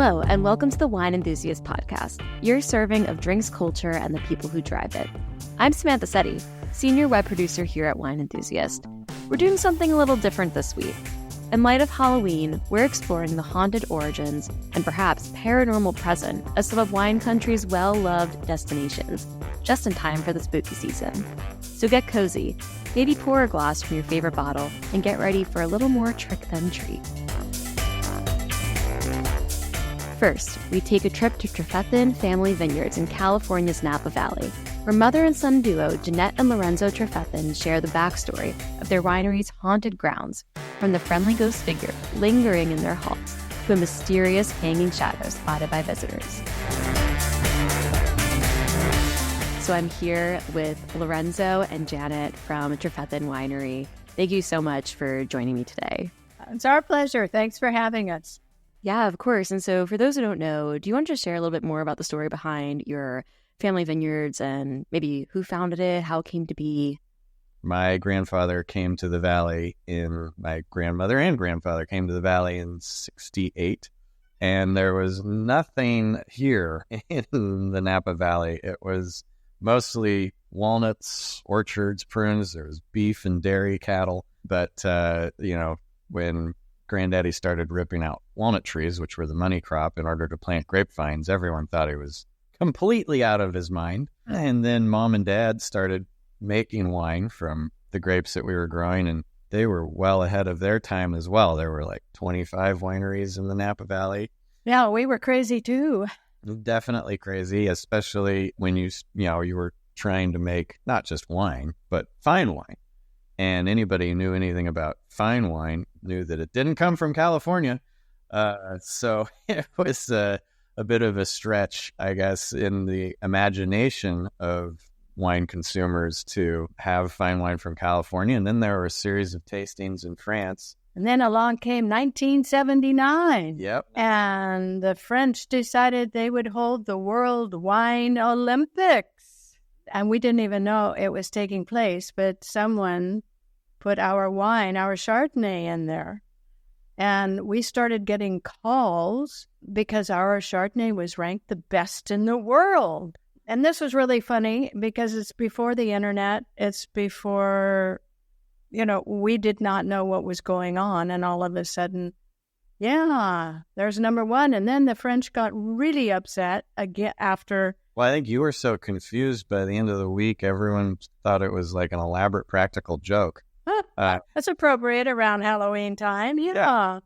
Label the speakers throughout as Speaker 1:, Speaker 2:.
Speaker 1: Hello, and welcome to the Wine Enthusiast Podcast, your serving of drinks culture and the people who drive it. I'm Samantha Setti, senior web producer here at Wine Enthusiast. We're doing something a little different this week. In light of Halloween, we're exploring the haunted origins and perhaps paranormal present of some of wine country's well-loved destinations, just in time for the spooky season. So get cozy, maybe pour a glass from your favorite bottle, and get ready for a little more trick than treat. First, we take a trip to Trefethen Family Vineyards in California's Napa Valley, where mother and son duo Janet and Lorenzo Trefethen share the backstory of their winery's haunted grounds, from the friendly ghost figure lingering in their halls to a mysterious hanging shadow spotted by visitors. So I'm here with Lorenzo and Janet from Trefethen Winery. Thank you so much for joining me today.
Speaker 2: It's our pleasure. Thanks for having us.
Speaker 1: Yeah, of course. And so for those who don't know, do you want to just share a little bit more about the story behind your family vineyards and maybe who founded it, how it came to be?
Speaker 3: My grandfather came to the valley my grandmother and grandfather came to the valley in 1968. And there was nothing here in the Napa Valley. It was mostly walnuts, orchards, prunes. There was beef and dairy cattle. But, when Granddaddy started ripping out walnut trees, which were the money crop, in order to plant grapevines, everyone thought he was completely out of his mind. And then Mom and Dad started making wine from the grapes that we were growing, and they were well ahead of their time as well. There were like 25 wineries in the Napa Valley.
Speaker 2: Yeah, we were crazy too.
Speaker 3: Definitely crazy, especially when you were trying to make not just wine, but fine wine. And anybody who knew anything about fine wine knew that it didn't come from California. So it was a bit of a stretch, I guess, in the imagination of wine consumers to have fine wine from California. And then there were a series of tastings in France.
Speaker 2: And then along came 1979.
Speaker 3: Yep.
Speaker 2: And the French decided they would hold the World Wine Olympics. And we didn't even know it was taking place, but someone put our wine, our Chardonnay, in there. And we started getting calls because our Chardonnay was ranked the best in the world. And this was really funny because it's before the internet. It's before, we did not know what was going on. And all of a sudden, yeah, there's number one. And then the French got really upset again after.
Speaker 3: Well, I think you were so confused by the end of the week, everyone thought it was like an elaborate practical joke.
Speaker 2: That's appropriate around Halloween time, yeah.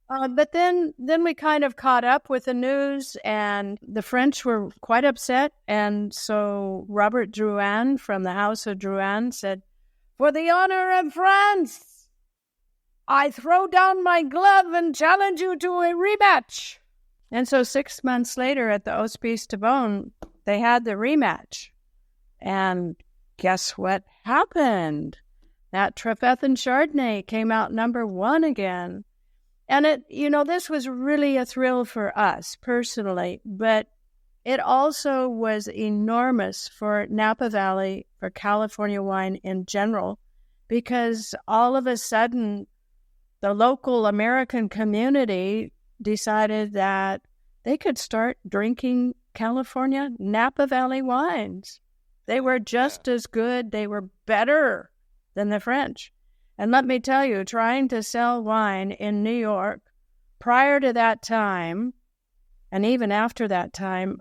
Speaker 2: But then we kind of caught up with the news, and the French were quite upset. And so Robert Drouhin from the House of Drouhin said, "For the honor of France, I throw down my glove and challenge you to a rematch." And so 6 months later at the Hospice de Beaune, they had the rematch. And guess what happened? That Trefethen Chardonnay came out number one again. And this was really a thrill for us personally, but it also was enormous for Napa Valley, for California wine in general, because all of a sudden the local American community decided that they could start drinking California Napa Valley wines. They were just as good. They were better than the French. And let me tell you, trying to sell wine in New York prior to that time, and even after that time,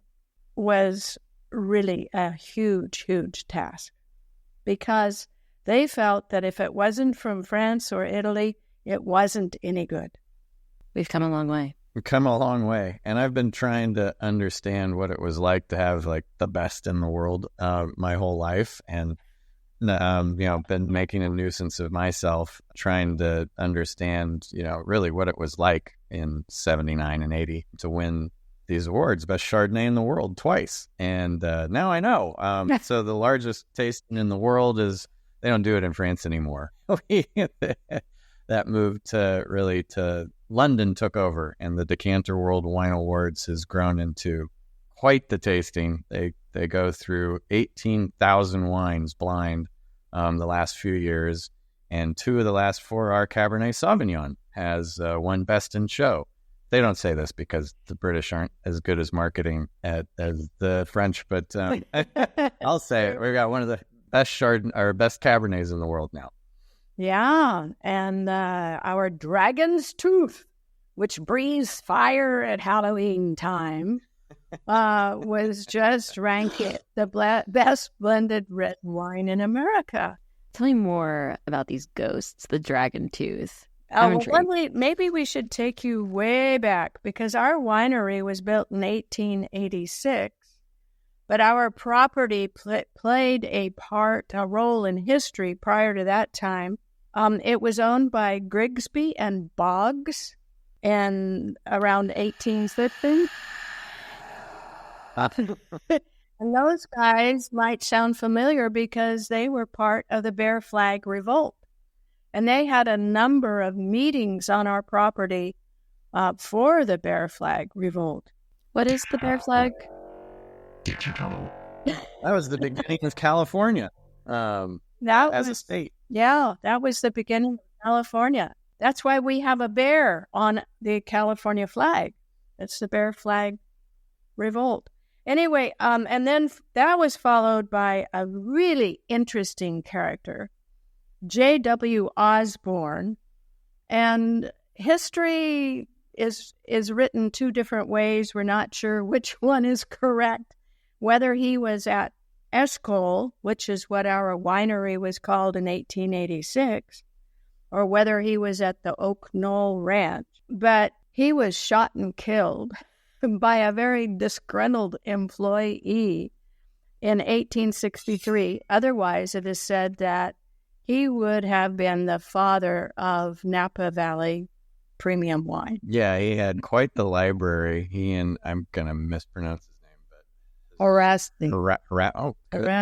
Speaker 2: was really a huge, huge task. Because they felt that if it wasn't from France or Italy, it wasn't any good.
Speaker 1: We've come a long way.
Speaker 3: We've come a long way. And I've been trying to understand what it was like to have like the best in the world my whole life. And, been making a nuisance of myself trying to understand, really what it was like in 79 and 80 to win these awards, best Chardonnay in the world twice. And now I know. So the largest tasting in the world they don't do it in France anymore. That moved to London took over, and the Decanter World Wine Awards has grown into quite the tasting. They go through 18,000 wines blind the last few years, and 2 of the last 4 are Cabernet Sauvignon has won Best in Show. they don't say this because the British aren't as good as marketing as the French, but I'll say it. We've got one of the best best Cabernets in the world now.
Speaker 2: Yeah, and our Dragon's Tooth, which breathes fire at Halloween time, was just ranked the best blended red wine in America.
Speaker 1: Tell me more about these ghosts, the Dragon Tooth.
Speaker 2: Maybe we should take you way back, because our winery was built in 1886, but our property played a role in history prior to that time. It was owned by Grigsby and Boggs and around 1850. And those guys might sound familiar because they were part of the Bear Flag Revolt. And they had a number of meetings on our property for the Bear Flag Revolt.
Speaker 1: What is the Bear Flag?
Speaker 3: That was the beginning of California as a state.
Speaker 2: Yeah, that was the beginning of California. That's why we have a bear on the California flag. It's the Bear Flag Revolt. Anyway, and then that was followed by a really interesting character, J.W. Osborne. And history is written two different ways. We're not sure which one is correct, whether he was at Escol, which is what our winery was called in 1886, or whether he was at the Oak Knoll Ranch. But he was shot and killed by a very disgruntled employee in 1863. Otherwise, it is said that he would have been the father of Napa Valley premium wine.
Speaker 3: Yeah, he had quite the library. He and, I'm going to mispronounce his name, but...
Speaker 2: Orasti.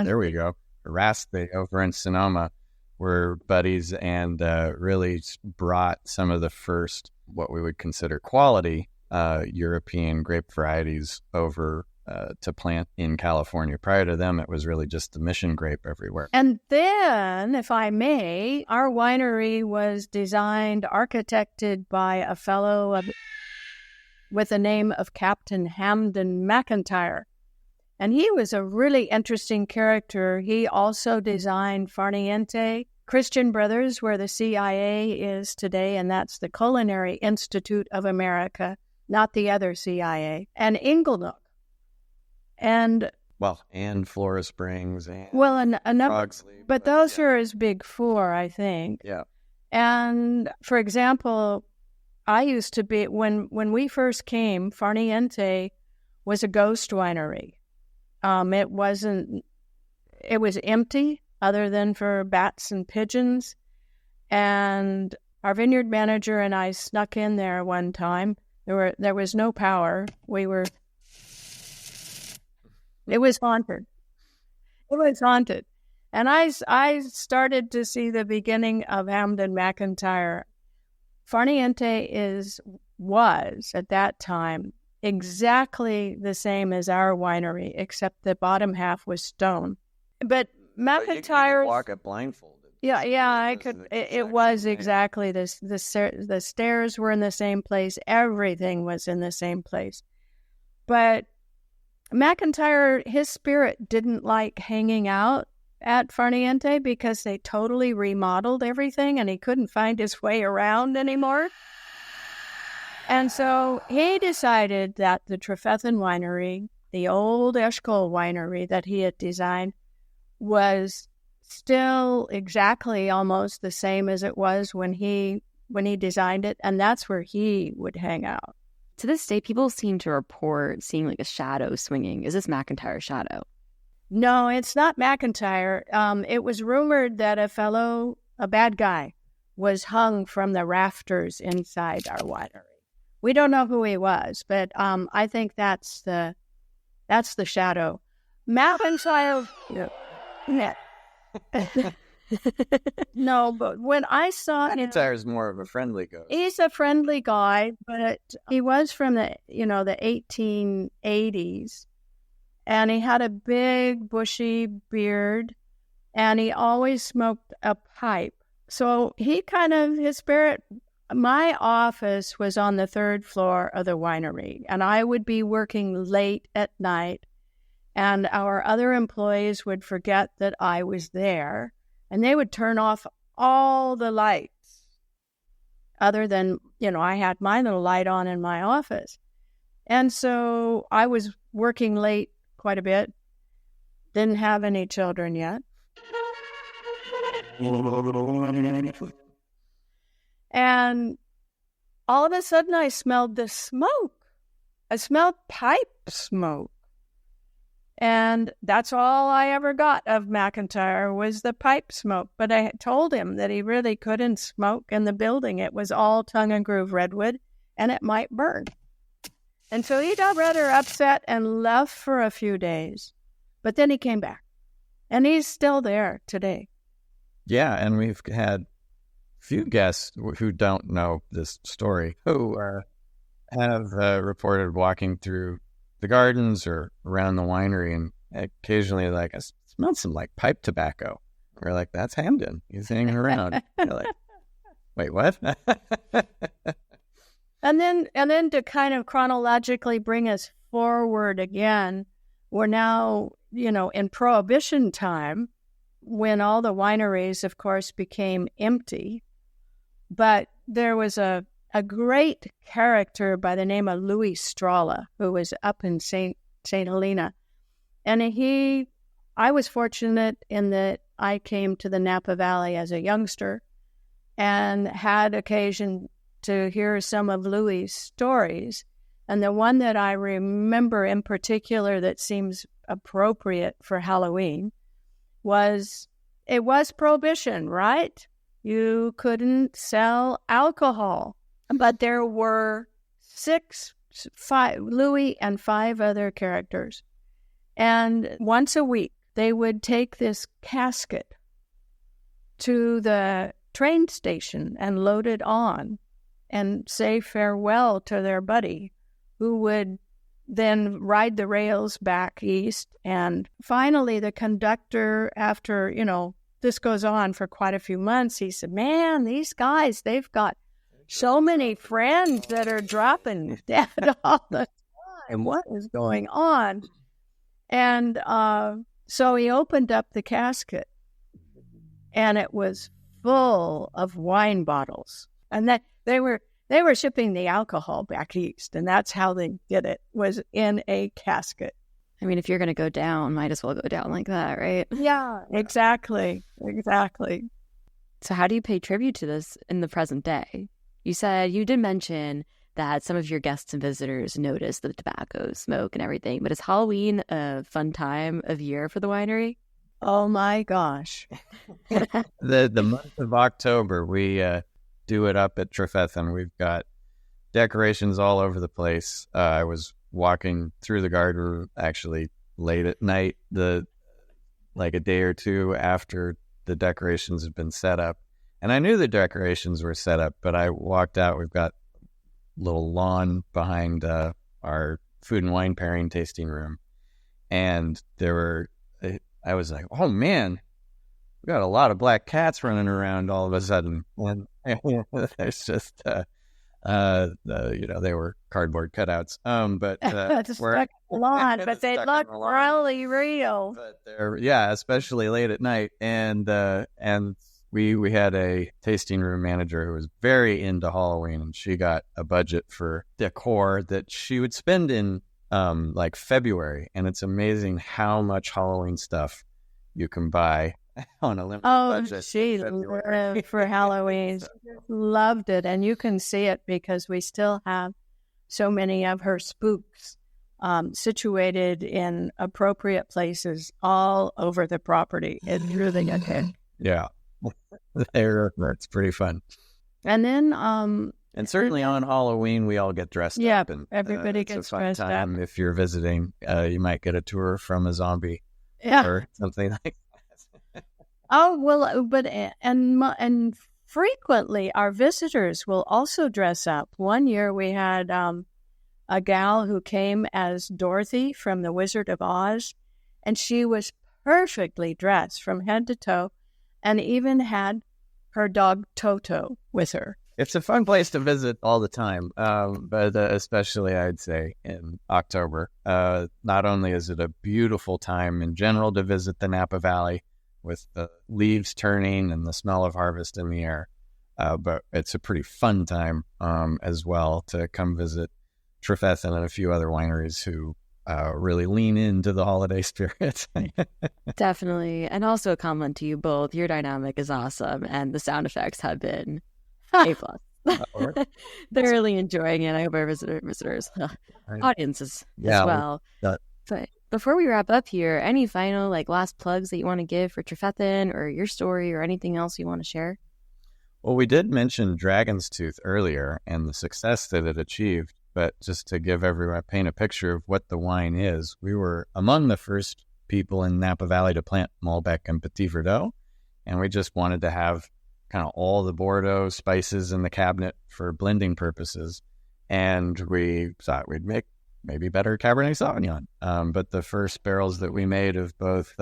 Speaker 3: There we go. Orasti over in Sonoma were buddies, and really brought some of the first, what we would consider quality European grape varieties over to plant in California. Prior to them, it was really just the mission grape everywhere.
Speaker 2: And then, if I may, our winery was architected by a fellow with the name of Captain Hamden McIntyre. And he was a really interesting character. He also designed Farniente, Christian Brothers, where the CIA is today, and that's the Culinary Institute of America, not the other CIA, and Inglenook. And
Speaker 3: Flora Springs and
Speaker 2: Frogsley, but those are his big four, I think.
Speaker 3: Yeah. And
Speaker 2: for example, I used to be when we first came, Farniente was a ghost winery. It was empty other than for bats and pigeons. And our vineyard manager and I snuck in there one time. There was no power. It was haunted. It was haunted. And I started to see the beginning of Hamden McIntyre. Farniente was, at that time, exactly the same as our winery, except the bottom half was stone. But McIntyre...
Speaker 3: You could walk it blindfolded.
Speaker 2: Yeah, I could. It was exactly this. The stairs were in the same place. Everything was in the same place. But McIntyre, his spirit didn't like hanging out at Farniente because they totally remodeled everything and he couldn't find his way around anymore. And so he decided that the Trefethen Winery, the old Eshkol winery that he had designed, was still exactly almost the same as it was when he designed it, and that's where he would hang out.
Speaker 1: To this day, people seem to report seeing like a shadow swinging. Is this McIntyre's shadow?
Speaker 2: No, it's not McIntyre. It was rumored that a bad guy, was hung from the rafters inside our winery. We don't know who he was, but I think that's the shadow. McIntyre. No, but when I saw him,
Speaker 3: McIntyre's more of a friendly ghost.
Speaker 2: He's a friendly guy, but he was from the 1880s, and he had a big bushy beard, and he always smoked a pipe. So his spirit my office was on the third floor of the winery, and I would be working late at night, and our other employees would forget that I was there, and they would turn off all the lights other than, I had my little light on in my office. And so I was working late quite a bit, didn't have any children yet. And all of a sudden I smelled the smoke. I smelled pipe smoke. And that's all I ever got of McIntyre was the pipe smoke. But I told him that he really couldn't smoke in the building. It was all tongue and groove redwood, and it might burn. And so he got rather upset and left for a few days. But then he came back, and he's still there today.
Speaker 3: Yeah, and we've had few guests who don't know this story who have reported walking through the gardens or around the winery, and occasionally I smelled some pipe tobacco. We're like, that's Hamden. He's hanging around. You're like, wait, what?
Speaker 2: And then to kind of chronologically bring us forward again, we're now, in Prohibition time, when all the wineries, of course, became empty. But there was a great character by the name of Louis Strala, who was up in St. Helena. And I was fortunate in that I came to the Napa Valley as a youngster and had occasion to hear some of Louis' stories. And the one that I remember in particular that seems appropriate for Halloween was Prohibition, right? You couldn't sell alcohol. But there were Louis and 5 other characters. And once a week, they would take this casket to the train station and load it on and say farewell to their buddy, who would then ride the rails back east. And finally, the conductor, after, this goes on for quite a few months, he said, man, these guys, they've got so many friends that are dropping dead all the time. What is going on? And so he opened up the casket, and it was full of wine bottles. And that they were shipping the alcohol back east, and that's how they did it, was in a casket.
Speaker 1: I mean, if you're going to go down, might as well go down like that, right?
Speaker 2: Yeah, exactly.
Speaker 1: So how do you pay tribute to this in the present day? You did mention that some of your guests and visitors notice the tobacco smoke and everything, but is Halloween a fun time of year for the winery?
Speaker 2: Oh my gosh.
Speaker 3: The month of October, we do it up at Trefethen. We've got decorations all over the place. I was walking through the garden actually late at night, a day or two after the decorations had been set up. And I knew the decorations were set up, but I walked out. We've got a little lawn behind our food and wine pairing tasting room. And I was like, oh man, we got a lot of black cats running around all of a sudden. And there's just, they were cardboard cutouts. But
Speaker 2: stuck lawn, but they look really real.
Speaker 3: But especially late at night. And we had a tasting room manager who was very into Halloween, and she got a budget for decor that she would spend in February. And it's amazing how much Halloween stuff you can buy on a limited budget.
Speaker 2: She lived for Halloween. Loved it. And you can see it because we still have so many of her spooks situated in appropriate places all over the property. It's really good.
Speaker 3: Yeah. It's pretty fun.
Speaker 2: And then
Speaker 3: and certainly on Halloween we all get dressed up, and
Speaker 2: everybody gets dressed up.
Speaker 3: If you're visiting, you might get a tour from a zombie or something like that.
Speaker 2: Oh well, but and frequently our visitors will also dress up. One year we had a gal who came as Dorothy from The Wizard of Oz, and she was perfectly dressed from head to toe, and even had her dog Toto with her.
Speaker 3: It's a fun place to visit all the time, but especially I'd say in October. Not only is it a beautiful time in general to visit the Napa Valley with the leaves turning and the smell of harvest in the air, but it's a pretty fun time as well to come visit Trefethen and a few other wineries who really lean into the holiday spirit.
Speaker 1: Definitely. And also a compliment to you both. Your dynamic is awesome, and the sound effects have been A+. Thoroughly enjoying it. I hope our visitors, audiences as well. But before we wrap up here, any final last plugs that you want to give for Trefethen or your story or anything else you want to share?
Speaker 3: Well, we did mention Dragon's Tooth earlier and the success that it achieved, but just to give everyone, paint a picture of what the wine is, we were among the first people in Napa Valley to plant Malbec and Petit Verdot, and we just wanted to have kind of all the Bordeaux spices in the cabinet for blending purposes, and we thought we'd make maybe better Cabernet Sauvignon. But the first barrels that we made of both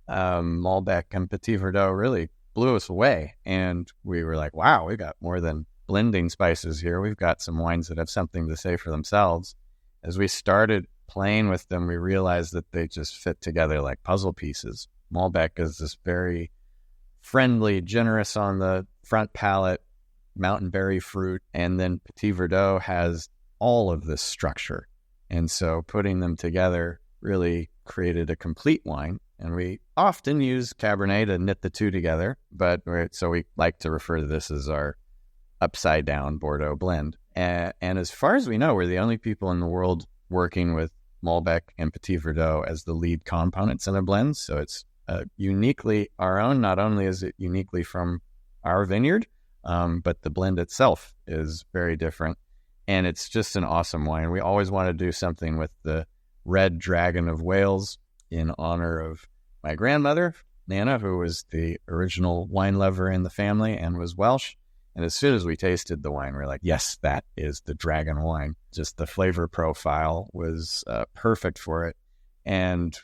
Speaker 3: Malbec and Petit Verdot really blew us away, and we were like, wow, we got more than blending spices here. We've got some wines that have something to say for themselves. As we started playing with them, we realized that they just fit together like puzzle pieces. Malbec is this very friendly, generous on the front palate, mountain berry fruit, and then Petit Verdot has all of this structure. And so putting them together really created a complete wine. And we often use Cabernet to knit the two together, but so we like to refer to this as our upside down Bordeaux blend. And as far as we know, we're the only people in the world working with Malbec and Petit Verdot as the lead components in a blend. So it's uniquely our own. Not only is it uniquely from our vineyard, but the blend itself is very different. And it's just an awesome wine. We always want to do something with the Red Dragon of Wales in honor of my grandmother, Nana, who was the original wine lover in the family and was Welsh. And as soon as we tasted the wine, we were like, yes, that is the dragon wine. Just the flavor profile was perfect for it. And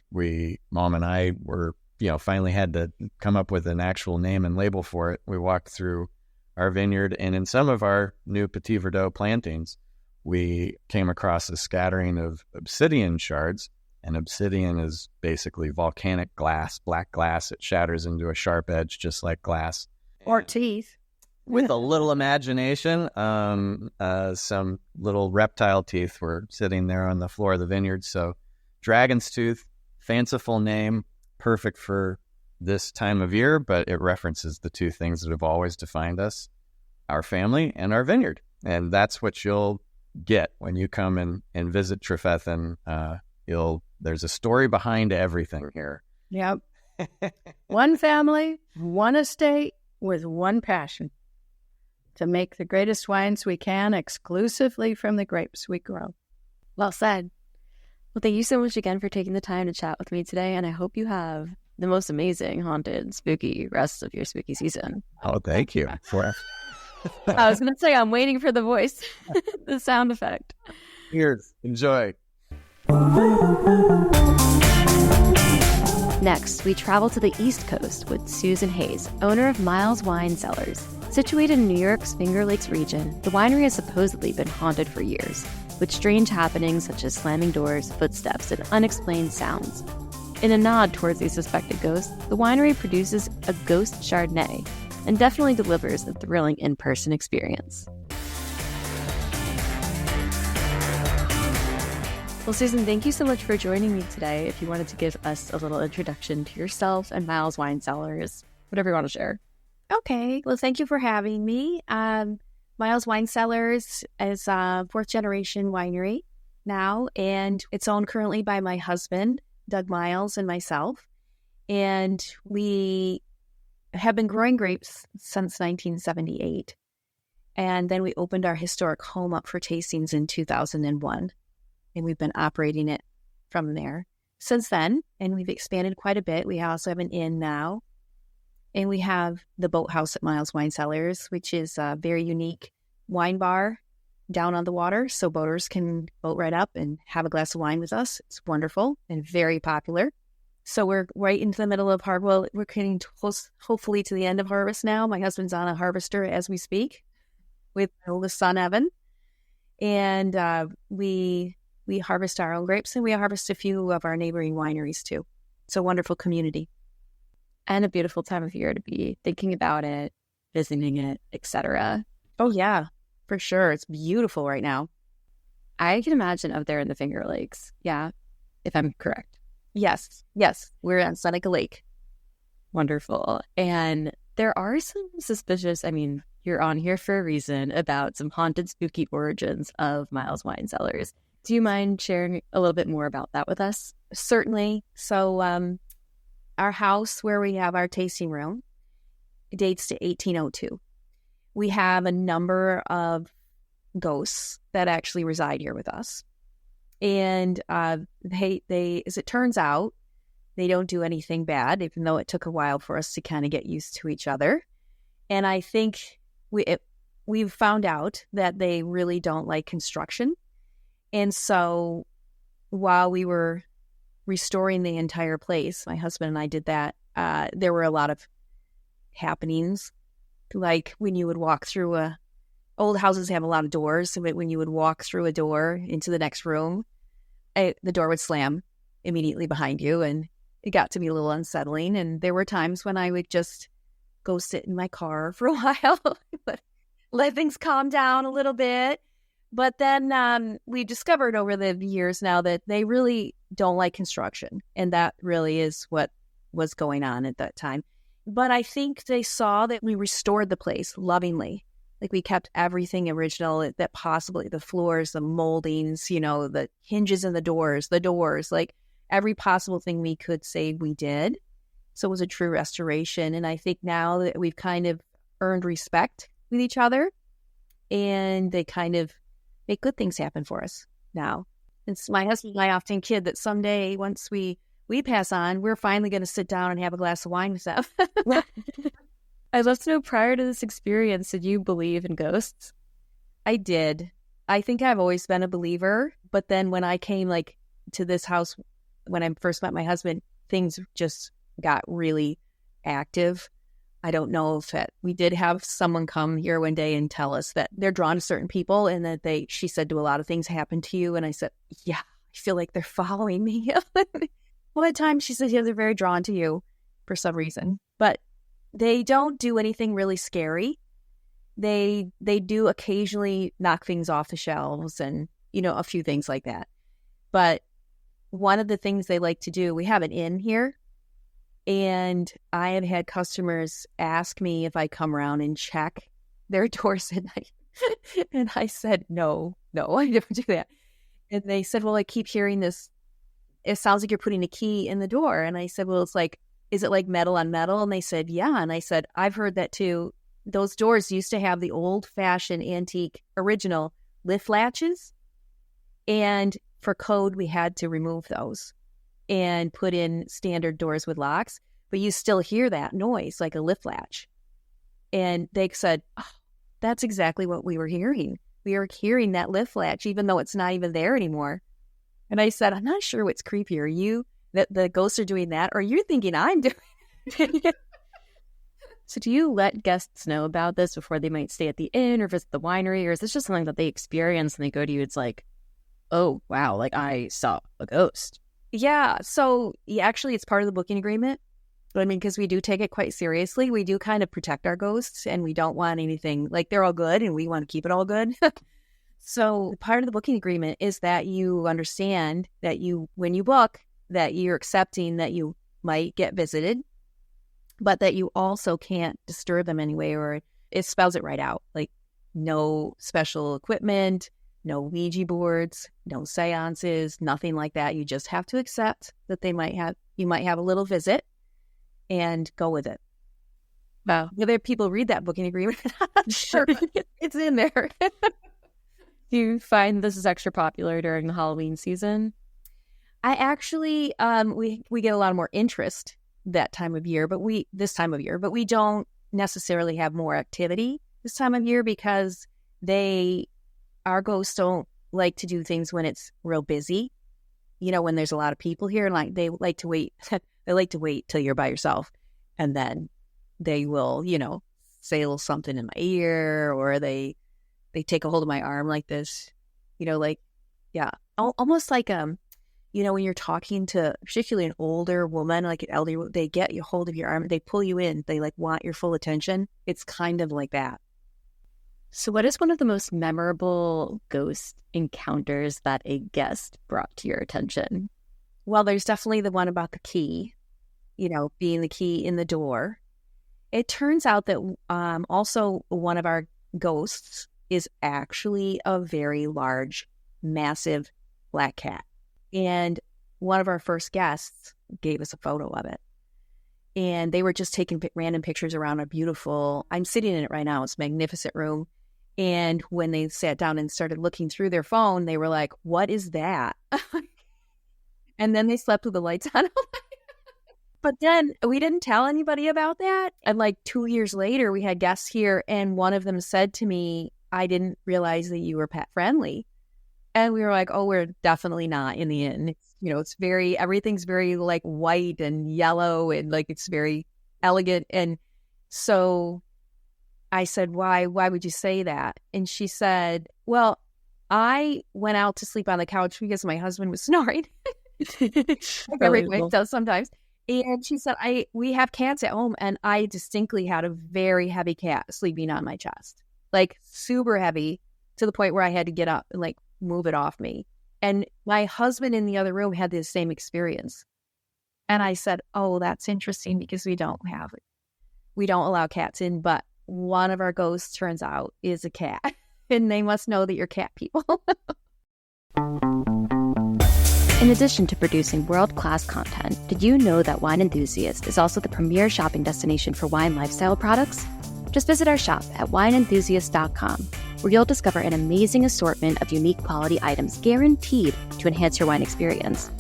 Speaker 3: Mom and I were, finally had to come up with an actual name and label for it. We walked through our vineyard, and in some of our new Petit Verdot plantings, we came across a scattering of obsidian shards. And obsidian is basically volcanic glass, black glass. It shatters into a sharp edge just like glass.
Speaker 2: Or teeth.
Speaker 3: With a little imagination, some little reptile teeth were sitting there on the floor of the vineyard. So Dragon's Tooth, fanciful name, perfect for this time of year, but it references the two things that have always defined us, our family and our vineyard. And that's what you'll get when you come and visit Trefethen. There's a story behind everything here.
Speaker 2: Yep. One family, one estate with one passion: to make the greatest wines we can exclusively from the grapes we grow.
Speaker 1: Well said. Well, thank you so much again for taking the time to chat with me today, and I hope you have the most amazing, haunted, spooky rest of your spooky season.
Speaker 3: Oh, thank you.
Speaker 1: I was going to say, I'm waiting for the voice, the sound effect.
Speaker 3: Here's, enjoy.
Speaker 1: Next, we travel to the East Coast with Susan Hayes, owner of Miles Wine Cellars. Situated in New York's Finger Lakes region, the winery has supposedly been haunted for years, with strange happenings such as slamming doors, footsteps, and unexplained sounds. In a nod towards these suspected ghosts, the winery produces a ghost Chardonnay and definitely delivers a thrilling in-person experience. Well, Susan, thank you so much for joining me today. If you wanted to give us a little introduction to yourself and Miles Wine Cellars, whatever you want to share.
Speaker 4: Okay. Well, thank you for having me. Miles Wine Cellars is a fourth-generation winery now, and it's owned currently by my husband, Doug Miles, and myself. And we have been growing grapes since 1978. And then we opened our historic home up for tastings in 2001. And we've been operating it from there since then. And we've expanded quite a bit. We also have an inn now. And we have the boathouse at Miles Wine Cellars, which is a very unique wine bar down on the water. So boaters can boat right up and have a glass of wine with us. It's wonderful and very popular. So we're right into the middle of we're getting close, hopefully, to the end of harvest now. My husband's on a harvester as we speak. with my oldest son, Evan. And we harvest our own grapes, and we harvest a few of our neighboring wineries too. It's a wonderful community.
Speaker 1: And a beautiful time of year to be thinking about it, visiting it, etc.
Speaker 4: Oh, yeah, for sure. It's beautiful right now.
Speaker 1: I can imagine up there in the Finger Lakes. Yeah, if I'm correct.
Speaker 4: Yes. We're on Seneca Lake.
Speaker 1: Wonderful. And there are some suspicious, you're on here for a reason, about some haunted, spooky origins of Miles Wine Cellars. Do you mind sharing a little bit more about that with us?
Speaker 4: Certainly. So our house where we have our tasting room dates to 1802. We have a number of ghosts that actually reside here with us. And they, as it turns out, they don't do anything bad, even though it took a while for us to kind of get used to each other. And I think we've found out that they really don't like construction. And so while we were restoring the entire place, my husband and I did that, there were a lot of happenings. Like when you would walk through old houses have a lot of doors. So when you would walk through a door into the next room, the door would slam immediately behind you. And it got to be a little unsettling. And there were times when I would just go sit in my car for a while, let things calm down a little bit. But then we discovered over the years now that they really don't like construction. And that really is what was going on at that time. But I think they saw that we restored the place lovingly. Like we kept everything original that possibly, the floors, the moldings, the hinges in the doors, like every possible thing we could say we did. So it was a true restoration. And I think now that we've kind of earned respect with each other, and they kind of make good things happen for us now. It's my husband and I often kid that someday, once we pass on, we're finally going to sit down and have a glass of wine with them.
Speaker 1: I'd love to know, prior to this experience, did you believe in ghosts?
Speaker 4: I did. I think I've always been a believer. But then when I came to this house, when I first met my husband, things just got really active. I don't know if we did have someone come here one day and tell us that they're drawn to certain people, and that she said, do a lot of things happen to you? And I said, yeah, I feel like they're following me. Well, at times she said, yeah, they're very drawn to you for some reason, but they don't do anything really scary. They do occasionally knock things off the shelves and, a few things like that. But one of the things they like to do, we have an inn here, and I have had customers ask me if I come around and check their doors at night. And I said, no, I don't do that. And they said, well, I keep hearing this. It sounds like you're putting a key in the door. And I said, well, it's like, is it like metal on metal? And they said, yeah. And I said, I've heard that too. Those doors used to have the old-fashioned antique original lift latches. And for code, we had to remove those and put in standard doors with locks. But you still hear that noise, like a lift latch. And they said, oh, that's exactly what we were hearing. We were hearing that lift latch, even though it's not even there anymore. And I said, I'm not sure what's creepier, you, that the ghosts are doing that, or you're thinking I'm doing it.
Speaker 1: So do you let guests know about this before they might stay at the inn or visit the winery? Or is this just something that they experience and they go to you, it's like, oh, wow, I saw a ghost?
Speaker 4: Yeah. So actually, it's part of the booking agreement. Because we do take it quite seriously. We do kind of protect our ghosts, and we don't want anything, they're all good and we want to keep it all good. So part of the booking agreement is that you understand that when you book, that you're accepting that you might get visited, but that you also can't disturb them anyway, or it spells it right out. No special equipment, no Ouija boards, no seances, nothing like that. You just have to accept that you might have a little visit and go with it.
Speaker 1: Wow.
Speaker 4: Whether people read that booking agreement, I'm not sure. It's in there.
Speaker 2: Do you find this is extra popular during the Halloween season?
Speaker 4: I actually, we get a lot more interest this time of year, but we don't necessarily have more activity this time of year because our ghosts don't like to do things when it's real busy. When there's a lot of people here, they like to wait. They like to wait till you're by yourself, and then they will, say a little something in my ear, or they they take a hold of my arm like this, like, yeah, almost like, when you're talking to particularly an older woman, like an elderly, they get a hold of your arm, they pull you in, they like want your full attention. It's kind of like that.
Speaker 1: So what is one of the most memorable ghost encounters that a guest brought to your attention?
Speaker 4: Well, there's definitely the one about the key, being the key in the door. It turns out that also one of our ghosts is actually a very large, massive black cat. And one of our first guests gave us a photo of it. And they were just taking random pictures around a beautiful, I'm sitting in it right now, it's a magnificent room. And when they sat down and started looking through their phone, they were like, what is that? And then they slept with the lights on. But then we didn't tell anybody about that. And like 2 years later, we had guests here, and one of them said to me, I didn't realize that you were pet friendly. And we were like, oh, we're definitely not in the end. It's everything's very like white and yellow, and like it's very elegant. And so I said, why would you say that? And she said, well, I went out to sleep on the couch because my husband was snoring. Like everybody does sometimes. And she said, we have cats at home, and I distinctly had a very heavy cat sleeping on my chest, like super heavy, to the point where I had to get up and like move it off me. And my husband in the other room had the same experience. And I said, oh, that's interesting, because we don't allow cats in, but one of our ghosts, turns out, is a cat. And they must know that you're cat people.
Speaker 1: In addition to producing world-class content, did you know that Wine Enthusiast is also the premier shopping destination for wine lifestyle products? Just visit our shop at wineenthusiast.com, where you'll discover an amazing assortment of unique quality items guaranteed to enhance your wine experience.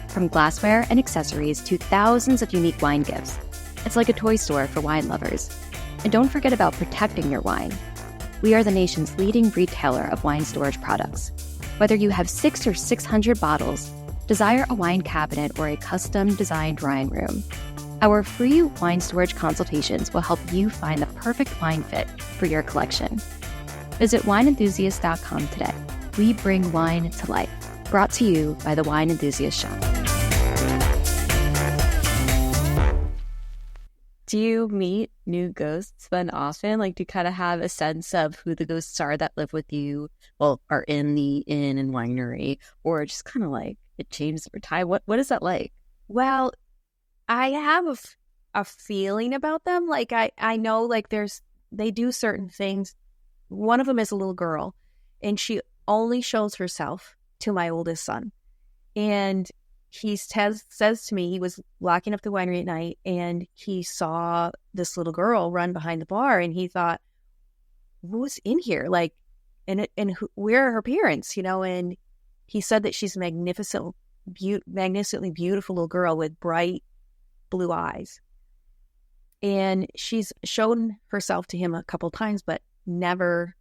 Speaker 1: From glassware and accessories to thousands of unique wine gifts, it's like a toy store for wine lovers. And don't forget about protecting your wine. We are the nation's leading retailer of wine storage products. Whether you have 600 or 600 bottles, desire a wine cabinet, or a custom-designed wine room, our free wine storage consultations will help you find the perfect wine fit for your collection. Visit wineenthusiast.com today. We bring wine to life. Brought to you by the Wine Enthusiast Shop. Do you meet new ghosts then often? Like, do you kind of have a sense of who the ghosts are that live with you, well, are in the inn and winery, or just kind of like it changes over time? What is that like?
Speaker 4: Well, I have a feeling about them. Like, I know, like, they do certain things. One of them is a little girl, and she only shows herself to my oldest son. And he says to me, he was locking up the winery at night, and he saw this little girl run behind the bar, and he thought, who's in here? Like, where are her parents? And he said that she's a magnificently beautiful little girl with bright blue eyes. And she's shown herself to him a couple times, but never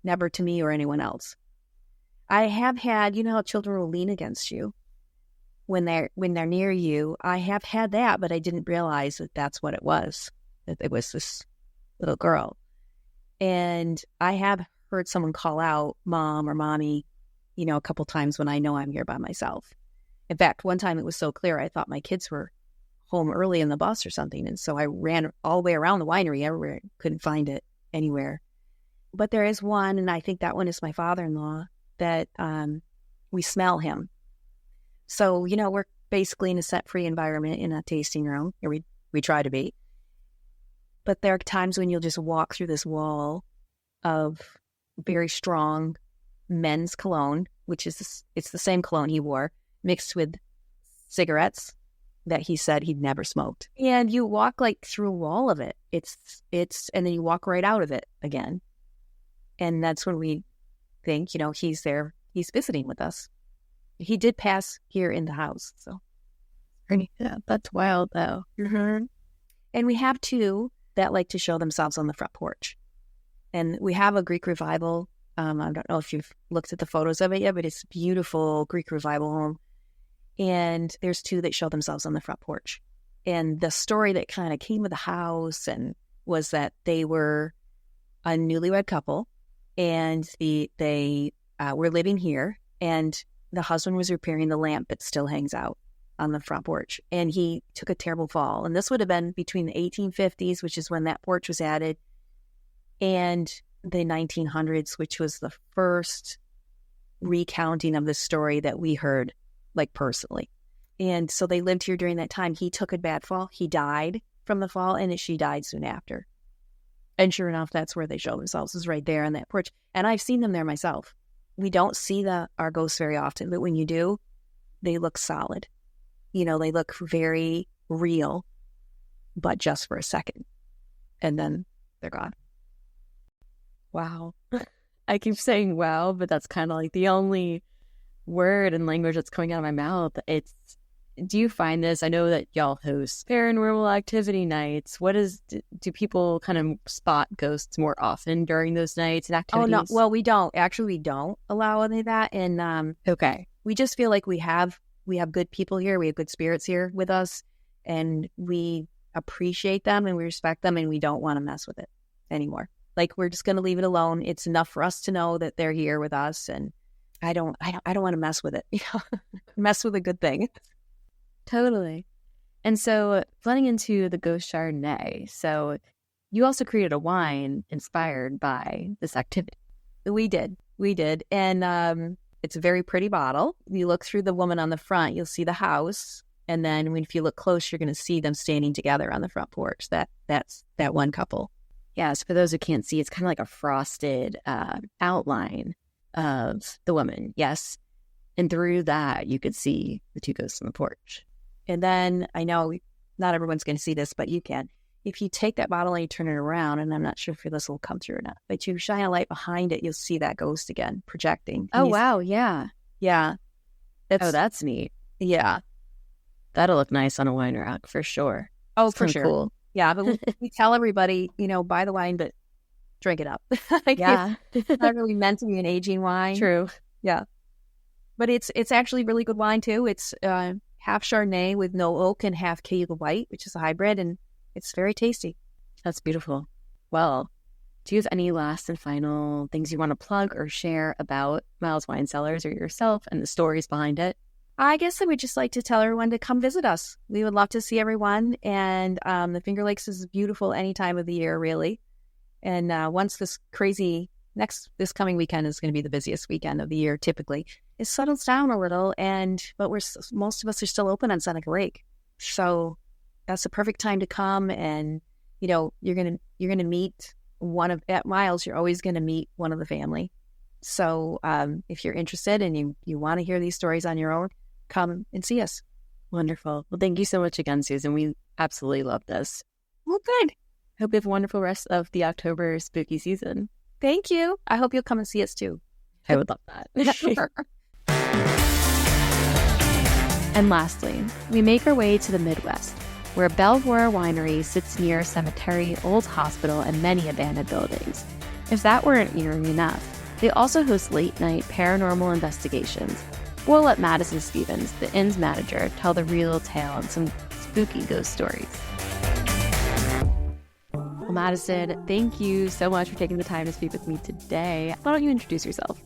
Speaker 4: to me or anyone else. I have had, how children will lean against you when they're near you. I have had that, but I didn't realize that that's what it was, that it was this little girl. And I have heard someone call out mom or mommy, a couple times when I know I'm here by myself. In fact, one time it was so clear, I thought my kids were home early in the bus or something. And so I ran all the way around the winery everywhere, couldn't find it anywhere. But there is one, and I think that one is my father-in-law, that we smell him. So, we're basically in a scent-free environment in a tasting room, or we try to be. But there are times when you'll just walk through this wall of very strong men's cologne, which is it's the same cologne he wore, mixed with cigarettes that he said he'd never smoked. And you walk like through a wall of it. And then you walk right out of it again. And that's when we think, he's there, he's visiting with us. He did pass here in the house, so.
Speaker 1: Yeah, that's wild, though.
Speaker 4: Mm-hmm. And we have two that like to show themselves on the front porch. And we have a Greek revival. I don't know if you've looked at the photos of it yet, but it's a beautiful Greek revival home. And there's two that show themselves on the front porch. And the story that kind of came with the house and was that they were a newlywed couple, and they were living here, and the husband was repairing the lamp that still hangs out on the front porch, and he took a terrible fall. And this would have been between the 1850s, which is when that porch was added, and the 1900s, which was the first recounting of the story that we heard, like, personally. And so they lived here during that time. He took a bad fall. He died from the fall, and she died soon after. And sure enough, that's where they show themselves, is right there on that porch. And I've seen them there myself. We don't see our ghosts very often, but when you do, they look solid. You know, they look very real, but just for a second. And then they're gone.
Speaker 1: Wow. I keep saying wow, but that's kind of like the only word and language that's coming out of my mouth. Do you find this? I know that y'all host paranormal activity nights. Do people kind of spot ghosts more often during those nights and activities?
Speaker 4: Oh, no. Well, we don't. Actually, we don't allow any of that. And
Speaker 1: okay.
Speaker 4: We just feel like we have good people here. We have good spirits here with us, and we appreciate them and we respect them, and we don't want to mess with it anymore. Like, we're just going to leave it alone. It's enough for us to know that they're here with us, and I don't want to mess with it. You know, mess with a good thing.
Speaker 1: Totally. And so, blending into the Ghost Chardonnay, so you also created a wine inspired by this activity.
Speaker 4: We did. And it's a very pretty bottle. You look through the woman on the front, you'll see the house. And then if you look close, you're going to see them standing together on the front porch. That's that one couple.
Speaker 1: Yes, for those who can't see, it's kind of like a frosted outline of the woman. Yes. And through that, you could see the two ghosts on the porch.
Speaker 4: And then, I know not everyone's going to see this, but you can. If you take that bottle and you turn it around, and I'm not sure if this will come through or not, but you shine a light behind it, you'll see that ghost again projecting.
Speaker 1: Oh, wow. Yeah.
Speaker 4: Yeah.
Speaker 1: That's neat.
Speaker 4: Yeah.
Speaker 1: That'll look nice on a wine rack for sure.
Speaker 4: Oh,
Speaker 1: it's
Speaker 4: for sure.
Speaker 1: Cool.
Speaker 4: Yeah. But we tell everybody, buy the wine, but drink it up.
Speaker 1: Yeah.
Speaker 4: It's not really meant to be an aging wine.
Speaker 1: True.
Speaker 4: Yeah. But it's actually really good wine too. It's half Chardonnay with no oak and half Cave White, which is a hybrid, and it's very tasty.
Speaker 1: That's beautiful. Well, do you have any last and final things you want to plug or share about Miles Wine Cellars or yourself and the stories behind it?
Speaker 4: I guess I would just like to tell everyone to come visit us. We would love to see everyone. And the Finger Lakes is beautiful any time of the year, really. And once this coming weekend is going to be the busiest weekend of the year, typically, it settles down a little. But most of us are still open on Seneca Lake. So that's the perfect time to come. And, you're going to meet at Miles, you're always going to meet one of the family. So if you're interested and you want to hear these stories on your own, come and see us.
Speaker 1: Wonderful. Well, thank you so much again, Susan. We absolutely love this.
Speaker 4: Well, good.
Speaker 1: Hope you have a wonderful rest of the October spooky season.
Speaker 4: Thank you. I hope you'll come and see us too.
Speaker 1: I would love that. And lastly, we make our way to the Midwest, where Belvoir Winery sits near a cemetery, old hospital, and many abandoned buildings. If that weren't eerie enough, they also host late-night paranormal investigations. We'll let Madison Stevens, the inn's manager, tell the real tale and some spooky ghost stories. Well, Madison, thank you so much for taking the time to speak with me today. Why don't you introduce yourself?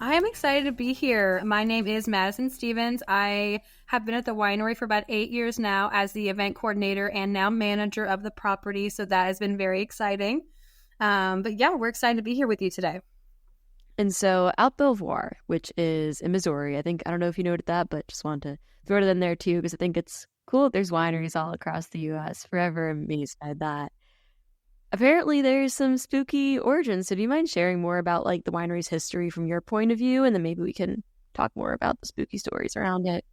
Speaker 5: I am excited to be here. My name is Madison Stevens. I have been at the winery for about 8 years now as the event coordinator and now manager of the property, so that has been very exciting. But yeah, we're excited to be here with you today.
Speaker 1: And so out Belvoir, which is in Missouri, I don't know if you noted that, but just wanted to throw it in there too, because I think it's cool that there's wineries all across the U.S. Forever amazed by that. Apparently there's some spooky origins. So do you mind sharing more about like the winery's history from your point of view? And then maybe we can talk more about the spooky stories around it.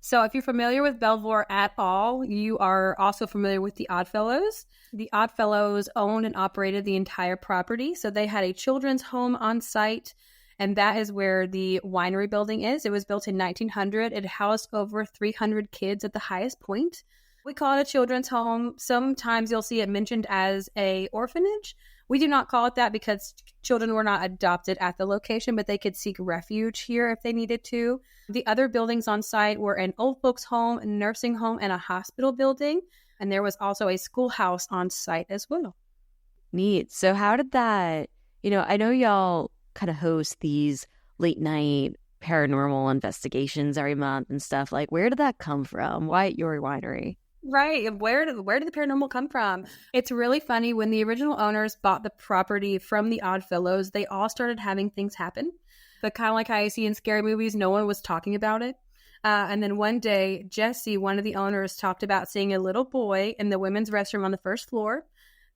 Speaker 5: So if you're familiar with Belvoir at all, you are also familiar with the Oddfellows. The Oddfellows owned and operated the entire property. So they had a children's home on site, and that is where the winery building is. It was built in 1900. It housed over 300 kids at the highest point. We call it a children's home. Sometimes you'll see it mentioned as a orphanage. We do not call it that because children were not adopted at the location, but they could seek refuge here if they needed to. The other buildings on site were an old folks home, a nursing home, and a hospital building. And there was also a schoolhouse on site as well.
Speaker 1: Neat. So how did that, I know y'all kind of host these late night paranormal investigations every month and stuff. Like, where did that come from? Why at your winery?
Speaker 5: Right. Where did the paranormal come from? It's really funny. When the original owners bought the property from the Oddfellows, they all started having things happen. But kind of like how you see in scary movies, no one was talking about it. And then one day, Jesse, one of the owners, talked about seeing a little boy in the women's restroom on the first floor.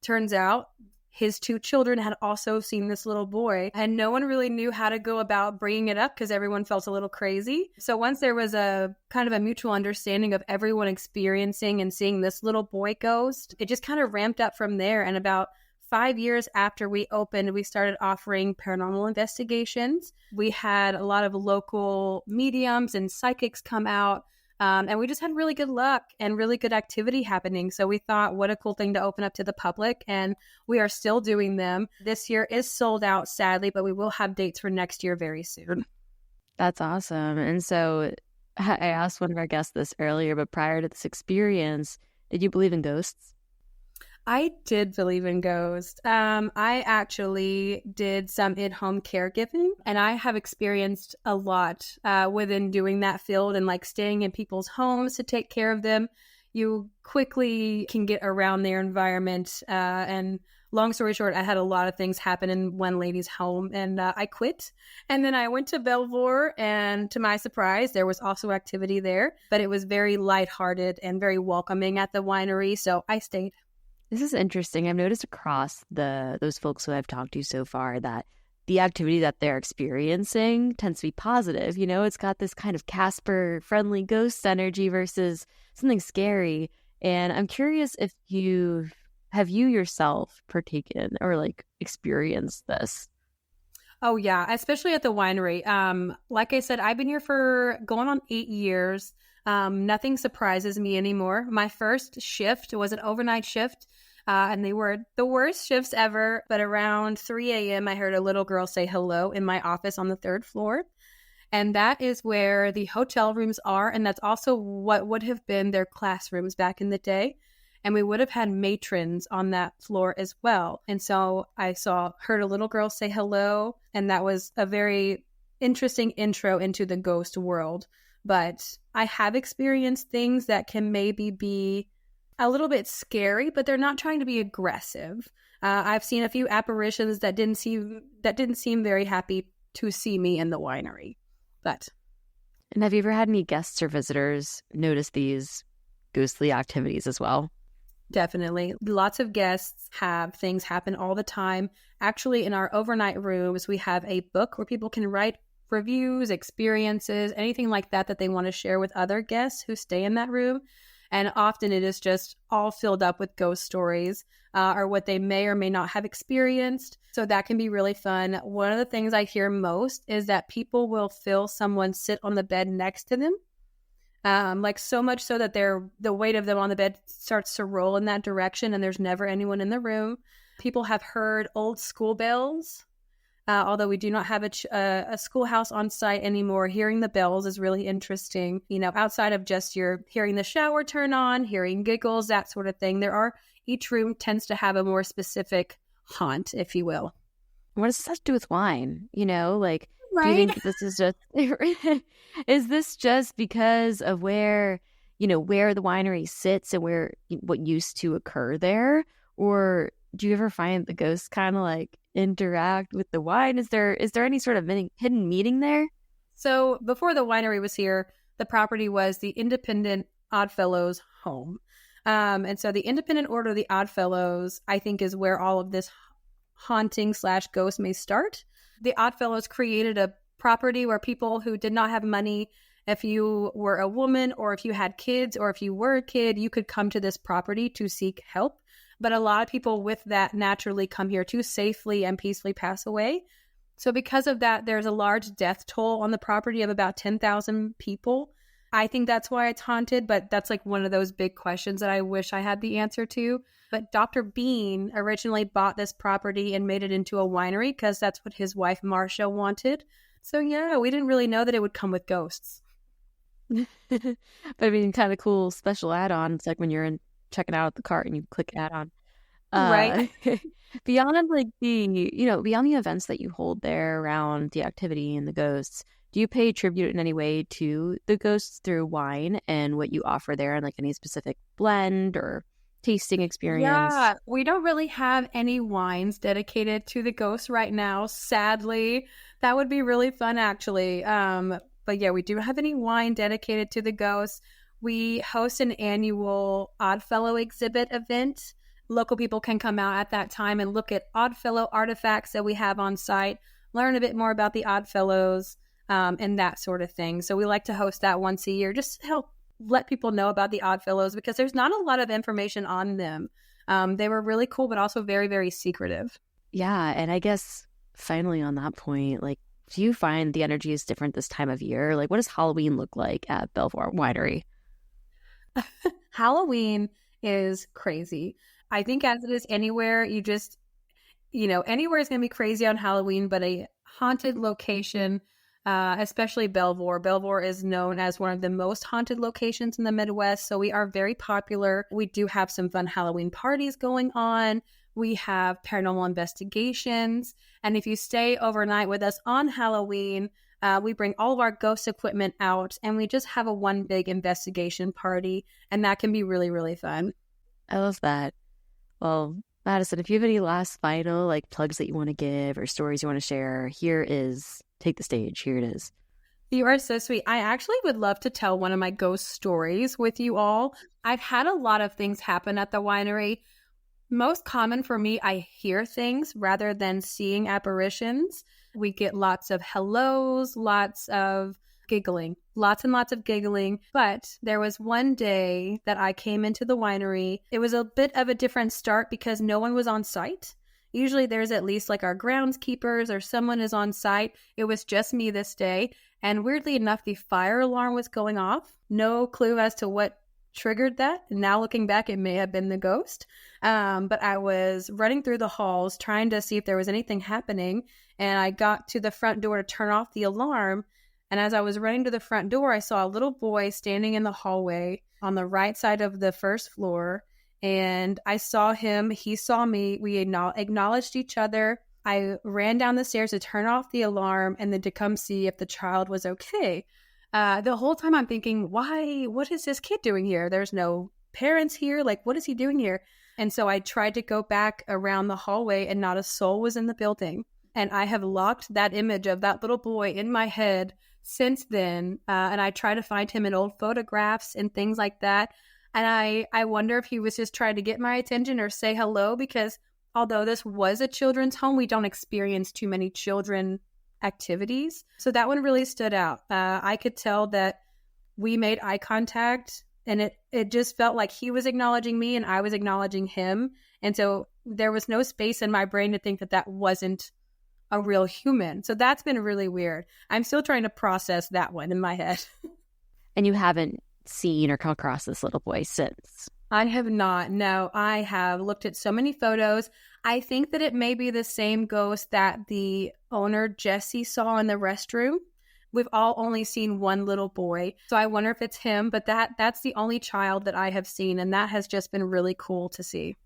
Speaker 5: Turns out his two children had also seen this little boy, and no one really knew how to go about bringing it up because everyone felt a little crazy. So once there was a kind of a mutual understanding of everyone experiencing and seeing this little boy ghost, it just kind of ramped up from there. And about 5 years after we opened, we started offering paranormal investigations. We had a lot of local mediums and psychics come out. And we just had really good luck and really good activity happening. So we thought, what a cool thing to open up to the public. And we are still doing them. This year is sold out, sadly, but we will have dates for next year very soon.
Speaker 1: That's awesome. And so I asked one of our guests this earlier, but prior to this experience, did you believe in ghosts?
Speaker 5: I did believe in ghosts. I actually did some in-home caregiving, and I have experienced a lot within doing that field and like staying in people's homes to take care of them. You quickly can get around their environment. And long story short, I had a lot of things happen in one lady's home, and I quit. And then I went to Belvoir, and to my surprise, there was also activity there, but it was very lighthearted and very welcoming at the winery, so I stayed.
Speaker 1: This is interesting. I've noticed across those folks who I've talked to so far that the activity that they're experiencing tends to be positive. It's got this kind of Casper-friendly ghost energy versus something scary. And I'm curious if you yourself partaken or like experienced this?
Speaker 5: Oh, yeah, especially at the winery. Like I said, I've been here for going on 8 years. Nothing surprises me anymore. My first shift was an overnight shift, and they were the worst shifts ever. But around 3 a.m., I heard a little girl say hello in my office on the 3rd floor. And that is where the hotel rooms are. And that's also what would have been their classrooms back in the day. And we would have had matrons on that floor as well. And so I heard a little girl say hello. And that was a very interesting intro into the ghost world. But I have experienced things that can maybe be a little bit scary, but they're not trying to be aggressive. I've seen a few apparitions that didn't seem very happy to see me in the winery.
Speaker 1: And have you ever had any guests or visitors notice these ghostly activities as well?
Speaker 5: Definitely. Lots of guests have things happen all the time. Actually, in our overnight rooms, we have a book where people can write reviews, experiences, anything like that they want to share with other guests who stay in that room. And often it is just all filled up with ghost stories or what they may or may not have experienced. So that can be really fun. One of the things I hear most is that people will feel someone sit on the bed next to them. Like so much so that the weight of them on the bed starts to roll in that direction and there's never anyone in the room. People have heard old school bells. Although we do not have a schoolhouse on site anymore, hearing the bells is really interesting. Outside of just your hearing the shower turn on, hearing giggles, that sort of thing, each room tends to have a more specific haunt, if you will.
Speaker 1: What does this have to do with wine? Right? Do you think this is just, is this just because of where the winery sits and what used to occur there? Or do you ever find the ghosts kind of like interact with the wine? Is there any sort of hidden meaning there?
Speaker 5: So before the winery was here, the property was the Independent Oddfellows home. And so the Independent Order of the Oddfellows, I think, is where all of this haunting / ghost may start. The Oddfellows created a property where people who did not have money, if you were a woman or if you had kids or if you were a kid, you could come to this property to seek help. But a lot of people with that naturally come here to safely and peacefully pass away. So because of that, there's a large death toll on the property of about 10,000 people. I think that's why it's haunted, but that's like one of those big questions that I wish I had the answer to. But Dr. Bean originally bought this property and made it into a winery because that's what his wife, Marcia, wanted. So yeah, we didn't really know that it would come with ghosts.
Speaker 1: But I mean, kind of cool special add-on. It's like when you're checking out the cart and you click add-on.
Speaker 5: Right.
Speaker 1: Beyond like beyond the events that you hold there around the activity and the ghosts, do you pay tribute in any way to the ghosts through wine and what you offer there, and like any specific blend or tasting experience?
Speaker 5: Yeah, we don't really have any wines dedicated to the ghosts right now, sadly. That would be really fun, actually. But yeah, we do have any wine dedicated to the ghosts. We host an annual Oddfellow exhibit event. Local people can come out at that time and look at Oddfellow artifacts that we have on site, learn a bit more about the Oddfellows, and that sort of thing. So we like to host that once a year, just to help let people know about the Oddfellows, because there's not a lot of information on them. They were really cool, but also very, very secretive.
Speaker 1: Yeah, and I guess finally on that point, like, do you find the energy is different this time of year? Like, what does Halloween look like at Belvoir Winery?
Speaker 5: Halloween is crazy. I think as it is anywhere, anywhere is going to be crazy on Halloween, but a haunted location, especially Belvoir. Belvoir is known as one of the most haunted locations in the Midwest, so we are very popular. We do have some fun Halloween parties going on. We have paranormal investigations, and if you stay overnight with us on Halloween, we bring all of our ghost equipment out, and we just have a one big investigation party, and that can be really, really fun.
Speaker 1: I love that. Well, Madison, if you have any last final like plugs that you want to give or stories you want to share, take the stage. Here it is.
Speaker 5: You are so sweet. I actually would love to tell one of my ghost stories with you all. I've had a lot of things happen at the winery. Most common for me, I hear things rather than seeing apparitions. We get lots of hellos, lots of giggling, lots and lots of giggling. But there was one day that I came into the winery. It was a bit of a different start because no one was on site. Usually there's at least like our groundskeepers or someone is on site. It was just me this day. And weirdly enough, the fire alarm was going off. No clue as to what triggered that. And now looking back, it may have been the ghost. But I was running through the halls trying to see if there was anything happening. And I got to the front door to turn off the alarm. And as I was running to the front door, I saw a little boy standing in the hallway on the right side of the first floor. And I saw him. He saw me. We acknowledged each other. I ran down the stairs to turn off the alarm and then to come see if the child was okay. The whole time I'm thinking, why? What is this kid doing here? There's no parents here. Like, what is he doing here? And so I tried to go back around the hallway and not a soul was in the building. And I have locked that image of that little boy in my head since then. And I try to find him in old photographs and things like that. And I wonder if he was just trying to get my attention or say hello, because although this was a children's home, we don't experience too many children activities. So that one really stood out. I could tell that we made eye contact and it just felt like he was acknowledging me and I was acknowledging him. And so there was no space in my brain to think that that wasn't a real human. So that's been really weird. I'm still trying to process that one in my head.
Speaker 1: And you haven't seen or come across this little boy since?
Speaker 5: I have not. No, I have looked at so many photos. I think that it may be the same ghost that the owner, Jesse, saw in the restroom. We've all only seen one little boy. So I wonder if it's him, but that's the only child that I have seen. And that has just been really cool to see.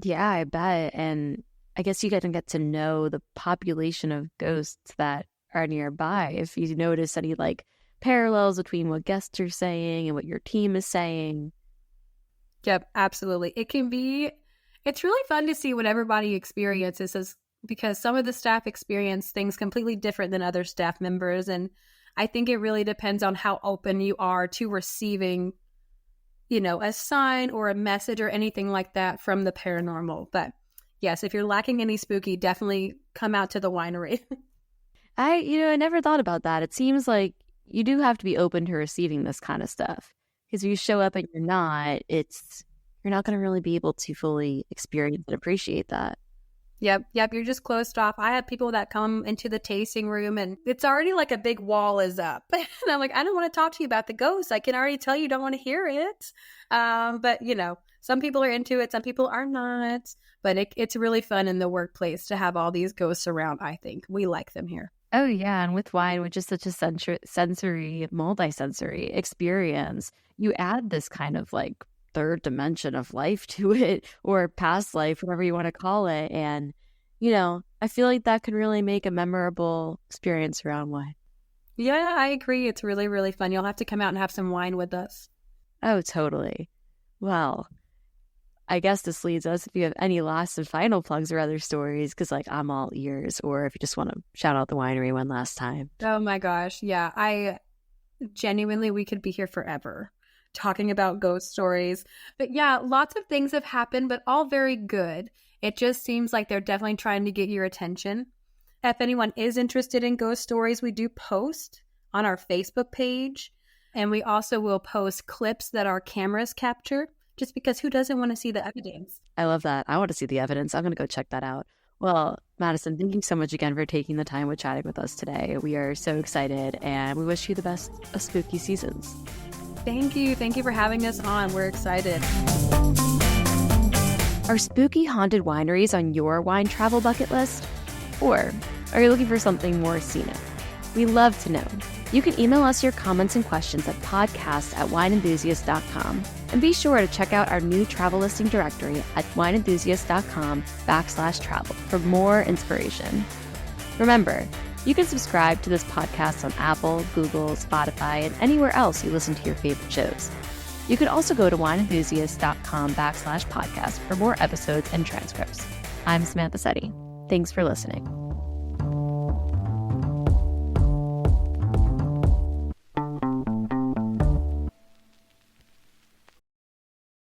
Speaker 1: Yeah, I bet. And I guess you can get to know the population of ghosts that are nearby. If you notice any like parallels between what guests are saying and what your team is saying.
Speaker 5: Yep, absolutely. It's really fun to see what everybody experiences because some of the staff experience things completely different than other staff members. And I think it really depends on how open you are to receiving, a sign or a message or anything like that from the paranormal. But yes, if you're lacking any spooky, definitely come out to the winery.
Speaker 1: I never thought about that. It seems like you do have to be open to receiving this kind of stuff. Because if you show up and you're not going to really be able to fully experience and appreciate that.
Speaker 5: Yep. You're just closed off. I have people that come into the tasting room and it's already like a big wall is up. And I'm like, I don't want to talk to you about the ghost. I can already tell you don't want to hear it. But some people are into it. Some people are not. But it's really fun in the workplace to have all these ghosts around, I think. We like them here.
Speaker 1: Oh, yeah. And with wine, which is such a sensory, multi-sensory experience, you add this kind of like third dimension of life to it, or past life, whatever you want to call it. And, you know, I feel like that could really make a memorable experience around wine.
Speaker 5: Yeah, I agree. It's really, really fun. You'll have to come out and have some wine with us.
Speaker 1: Oh, totally. Well, I guess this leads us, if you have any last and final plugs or other stories, because like I'm all ears, or if you just want to shout out the winery one last time.
Speaker 5: Oh my gosh. Yeah. I genuinely, we could be here forever talking about ghost stories. But yeah, lots of things have happened, but all very good. It just seems like they're definitely trying to get your attention. If anyone is interested in ghost stories, we do post on our Facebook page. And we also will post clips that our cameras capture, just because who doesn't want to see the evidence?
Speaker 1: I love that. I want to see the evidence. I'm going to go check that out. Well, Madison, thank you so much again for taking the time with chatting with us today. We are so excited, and we wish you the best of spooky seasons.
Speaker 5: Thank you. Thank you for having us on. We're excited.
Speaker 1: Are spooky haunted wineries on your wine travel bucket list? Or are you looking for something more scenic? We love to know. You can email us your comments and questions at podcast@wineenthusiast.com. And be sure to check out our new travel listing directory at wineenthusiast.com/travel for more inspiration. Remember, you can subscribe to this podcast on Apple, Google, Spotify, and anywhere else you listen to your favorite shows. You can also go to wineenthusiast.com/podcast for more episodes and transcripts. I'm Samantha Setti. Thanks for listening.